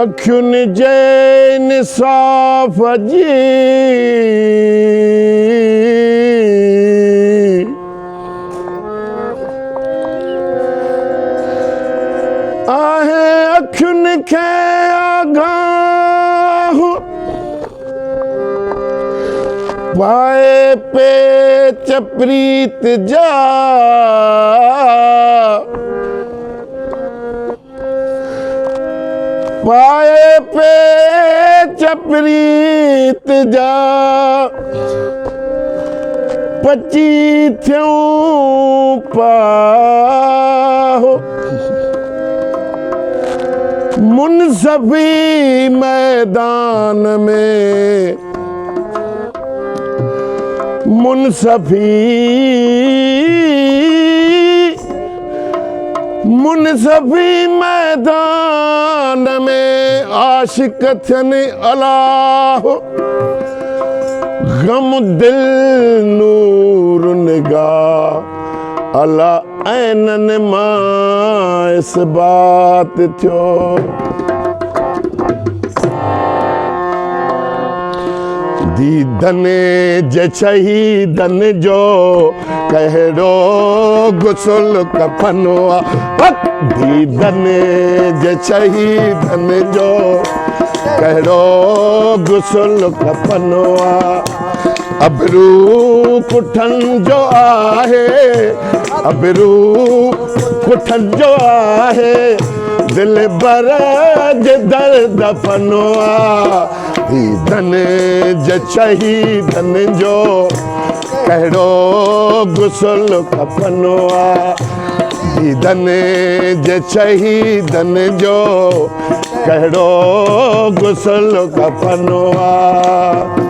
अखियुन जे इंसाफ़ जी आहे अखियुन खे आगाह पाए पेच प्रीत जा पाए पेच प्रीत जा पची थियूं पाहो मुनसफ़ी मैदान में मुनसफ़ी मैदान में आशिक थियनि अलाह गम दिल नूर निगाह अला ऐनन मां इस बात थियो दीदन जे शहीदन जो कहिड़ो गुसल कफनो आ दीदन जे शहीदन जो कहिड़ो गुसल कफनो आ अबरू पुठनि जो आहे अबरू पुठनि जो आहे दिल बर जे दर्द फनो आ दीदन जे शहीदन जो कहिड़ो गुसल कफनो आ दीदन जे शहीदन जो कहिड़ो गुसल कफनो आ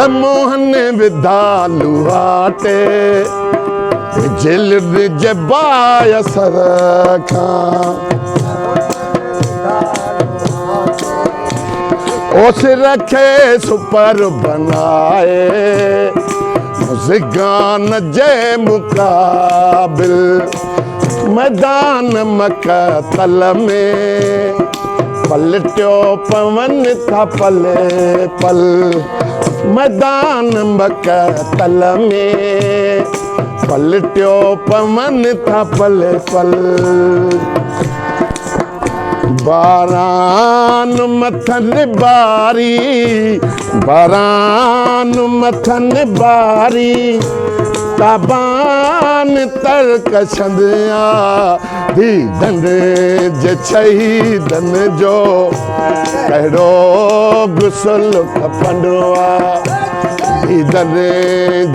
मोहन विधालू आटे जिल जबाय सर उस रखे सुपर बनाए मुज़गान जे मुकाबिल मैदान मक़तल में पलटियो पवन था पले पल मैदान मक़तल में पलटियो पवन था पल पल बारान मथन बारी बारान मथन बारी ताबान तर्क छंदिया दीदन जे शहीदन जो कहिड़ो गुसल कफनो आ दीदन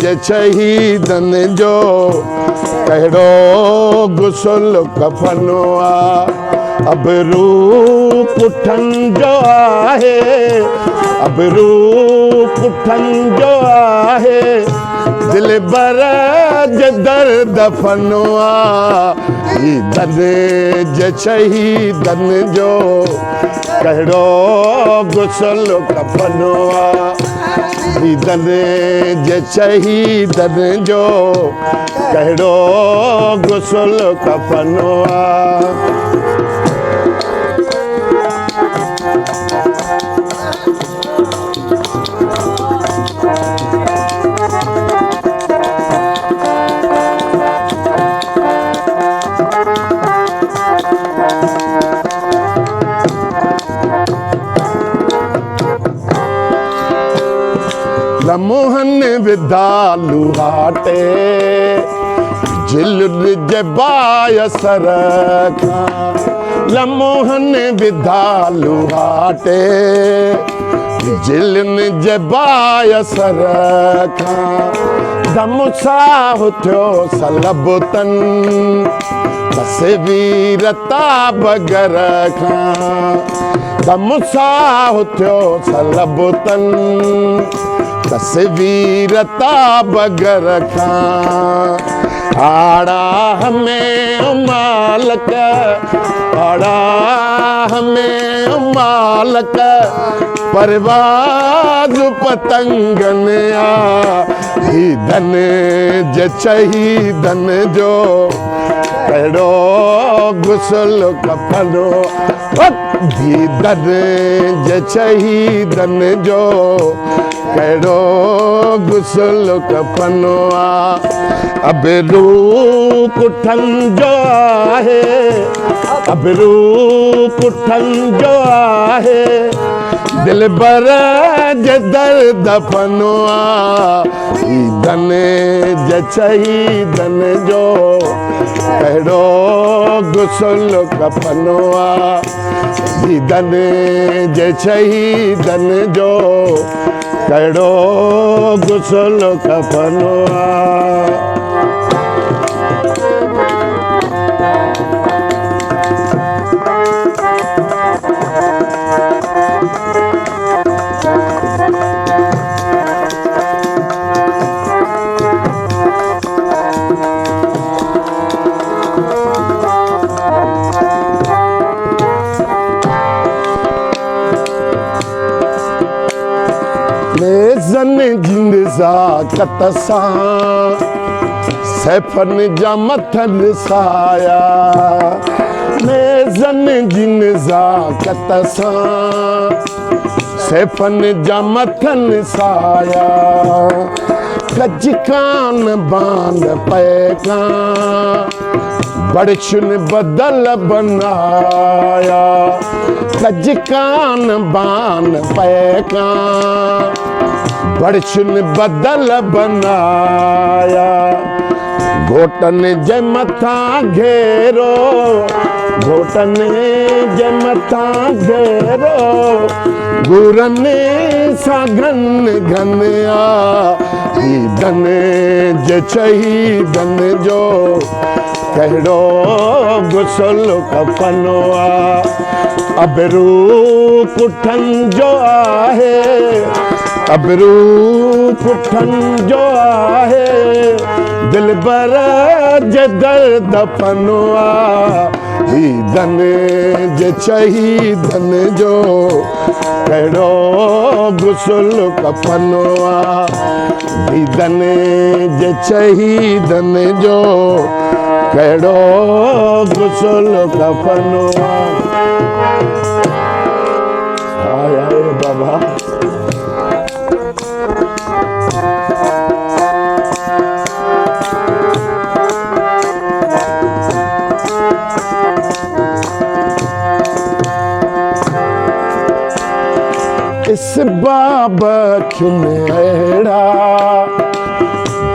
जे शहीदन जो कहिड़ो गुसल कफनो आ अबरू पुठनि जो आहे अबरू पुठनि जो आहे दिल बर जे दर्द फनुआ दन जे शहीदन जो कहिड़ो गुसल कफनुआ दन जे शहीदन जो कहिड़ो गुसल कफनुआ मोहन विदालू हाटे जिल जबाय सरखा लमोहन विदालू हाटे जिल जबाय सरखा दम साह थियो सलबतन बस वीरता बगर खां दम साह थियो सलबतन तस्वीरता बगर खां आड़ा हमें मालक आड़ा हमें मालक परवाज पतंगन धन जे शहीदन जो कहिड़ो गुसल कफनो दन जे शहीदन जो कहिड़ो गुसल कफनुआ अबरू पुठन जो आहे अबरू पुठन जो आहे दिल बर जे दर्द फनुआ दन जे शहीदन जो कहिड़ो गुसल कफनुआ दन जे शहीदन जो कहिड़ो गुसल कफनुआ जन जिंदज़ाकत सां सैफन जा मथन साया जन जिंदज़ाकत सां सैफन जा मथन साया कज कान बांध पैका बड़शुन बदल बनाया कज कान बान पैका बड़शुन बदल बनाया घोटन जे मथा घेरो घोटन जे मथा घेरो गुरन सां घन घन दन जे शहीदन जो कहिड़ो गुसल कफनुआ अबरू पुठन जो आहे अबरू पुठन जो आहे दिल बर जे दर्द फनुआ दन जे शहीदन जो कहिड़ो गुसल कफनुआ दन जे शहीदन जो कहिड़ो गुसल कफनुआ आया बाबा इस बाबत में अड़ा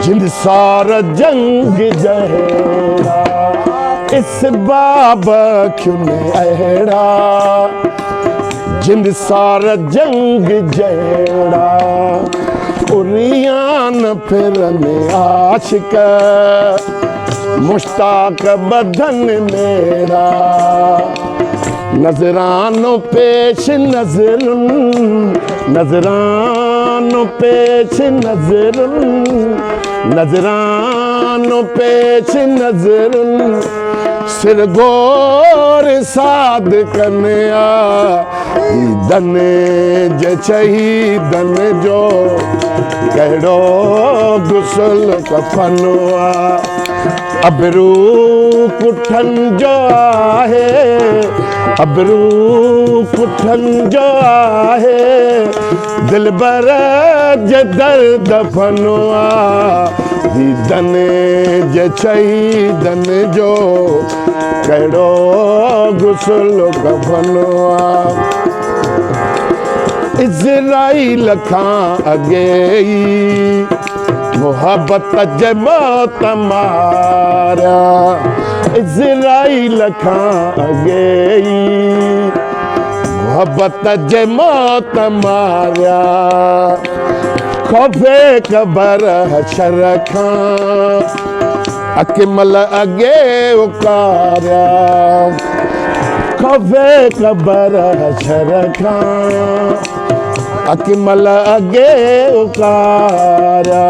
जिंद सारा जंग जहेड़ा इस बाबत में अड़ा जिंद सारा जंग जहेड़ा उरियान फिरने आशिक मुश्ताक बदन मेरा नजरानो पेश नजरुन नजरान नज़रानो पेश नज़रुन नज़रानो पेश नज़रुन सिर गोर साद कन्या दन जे शहीदन जो कहिड़ो गुसल कफनो अबरू पुठन जो आहे अबरू पुठन जो आहे दिलबर जे दर्द फनो दीदन जे शहीदन जो कहिड़ो गुसल कफनो इज़राइल खां अॻे ई मोहब्बत जे मौत मारिया इज़राइल खां अॻे ई मोहब्बत जे मौत मारिया ख़ौफ़े क़बर हशर खां अकमल अॻे उकारिया ख़ौफ़े क़बर हशर खां अकमल अॻे उकारिया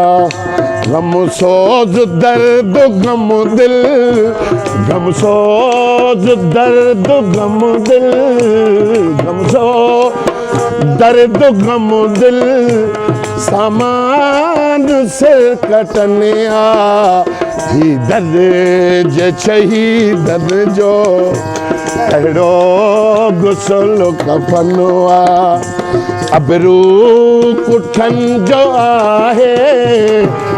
गम सोज़ दर्द गम दिल गम सोज़ दर्द गम दिल गम सो दर्द गम दिल सामान से कटने ही दर्द जे शहीदन जो कहिड़ो गुसल कफनो अबरू पुठन जो आहे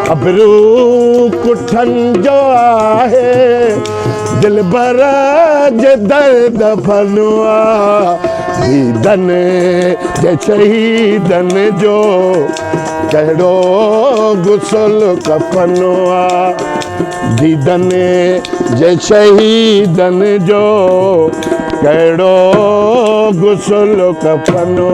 अबरू पुठन जो आहे दिलबर जे दर्द फनो दीदन जे शहीदन जो कहिड़ो गुसल कफनो दीदन जे शहीदन जो कहिड़ो गुसल कफनो